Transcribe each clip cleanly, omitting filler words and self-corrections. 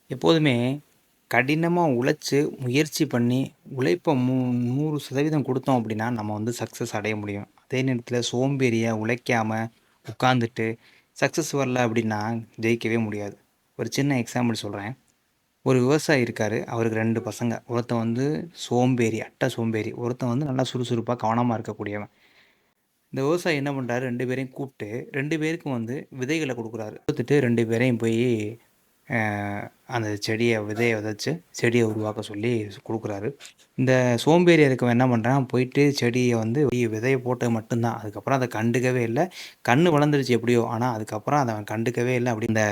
எப்போதுமே கடினமா உழைச்சு, முயற்சி பண்ணி, உழைப்ப 100% குடுத்தோம் அப்படின்னா, நம்ம வந்து சக்சஸ் அடைய முடியும். அதே நேரத்தில சோம்பேறியா உழைக்காம உட்காந்துட்டு, சக்சஸ் வரல அப்படின்னா ஜெயிக்கவே முடியாது. ஒரு சின்ன எக்ஸாம்பிள் சொல்றேன். ஒரு விவசாயி இருக்காரு. அவருக்கு 2 பசங்க. ஒருத்தன் வந்து சோம்பேறி, அட்ட சோம்பேறி. ஒருத்தன் வந்து நல்லா சுறுசுறுப்பா, கவனமா இருக்கக்கூடியவன். இந்த விவசாயி என்ன பண்றாரு, 2 பேரையும் கூப்ட்டு, 2 பேருக்கும் வந்து விதைகள குடுக்குறாரு. குடுத்துட்டு 2 பேரையும் போயி அ அந்த விதைய விதைச்சு, செடிய உருவாக்க சொல்லி குடுக்குறாரு. இந்த சோம்பேறியா இருக்கவன் என்ன பண்றான், போயிட்டு செடிய வந்து விதைய போட்டது மட்டும் தான். அதுக்கப்புறம் அத கண்டுக்கவே இல்ல. கண்ணு வளர்ந்துருச்சு எப்படியோ, ஆனா அதுக்கப்புறம் அத அவன் கண்டுக்கவே இல்ல. அப்படி இந்த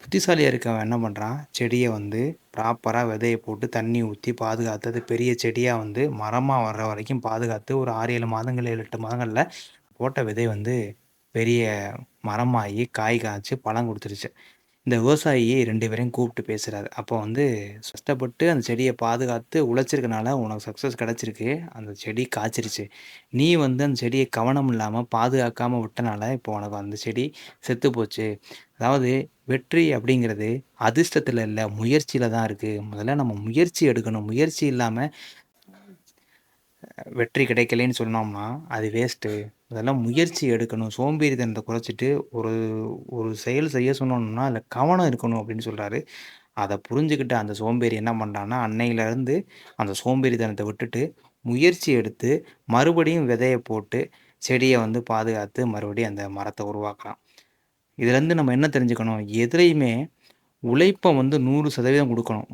புத்திசாலியா இருக்கவன் என்ன பண்றான், செடிய வந்து ப்ராப்பரா விதைய போட்டு, தண்ணி ஊத்தி பாதுகாத்து, அது பெரிய செடியா வந்து மரமா வர்ற வரைக்கும் பாதுகாத்து, ஒரு 6, 7 மாதங்கள், 7, 8 மாதங்கள்ல போட்ட விதை வந்து பெரிய மரமாயி, காய் காய்ச்சு, பழம் குடுத்துருச்சு. இந்த விவசாயி 2 பேரையும் கூப்பிட்டு பேசுறாரு. அப்போ வந்து கஷ்டப்பட்டு அந்த செடிய பாதுகாத்து உழைச்சிருக்கனால உனக்கு சக்சஸ் கிடைச்சிருக்கு. அந்த செடி காய்ச்சிருச்சு. நீ வந்து அந்த செடிய கவனம் இல்லாம பாதுகாக்காம விட்டனால, இப்போ உனக்கு அந்த செடி செத்து போச்சு. அதாவது வெற்றி அப்படிங்கிறது அதிர்ஷ்டத்துல இல்ல, முயற்சியில தான் இருக்கு. முதல்ல நம்ம முயற்சி எடுக்கணும். முயற்சி இல்லாம வெற்றி கிடைக்கலைன்னு சொன்னோம்னா, அது வேஸ்ட்டு. அதெல்லாம் முயற்சி எடுக்கணும். சோம்பேறித்தனத்த குறைச்சிட்டு, ஒரு ஒரு செயல் செய்ய சொன்னோம்னா, அதில கவனம் இருக்கணும் அப்படின்னு சொல்றாரு. அத புரிஞ்சுகிட்ட அந்த சோம்பேறி என்ன பண்றான்னா, அன்னையிலருந்து அந்த சோம்பேறித்தனத்த விட்டுட்டு, முயற்சி எடுத்து, மறுபடியும் விதைய போட்டு, செடிய வந்து பாதுகாத்து, மறுபடியும் அந்த மரத்த உருவாக்குறான். இதுலருந்து நம்ம என்ன தெரிஞ்சுக்கணும்? எதுலயுமே உழைப்ப வந்து 100% குடுக்கணும்.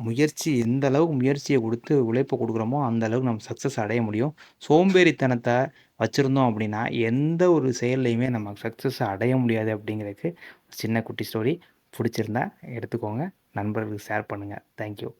எந்த அளவுக்கு முயற்சிய குடுத்து உழைப்ப குடுக்குறோமோ, அந்த அளவுக்கு நம்ம சக்சஸ் அடைய முடியும். சோம்பேறித்தனத்த வச்சிருந்தோம் அப்டின்னா, எந்த ஒரு செயல்லயுமே நம்ம சக்சஸ் அடைய முடியாது அப்டிங்கிறதுக்கு சின்ன குட்டி ஸ்டோரி. புடிச்சிருந்தா எடுத்துக்கோங்க. நண்பர்களுக்கு ஷேர் பண்ணுங்க. Thank you.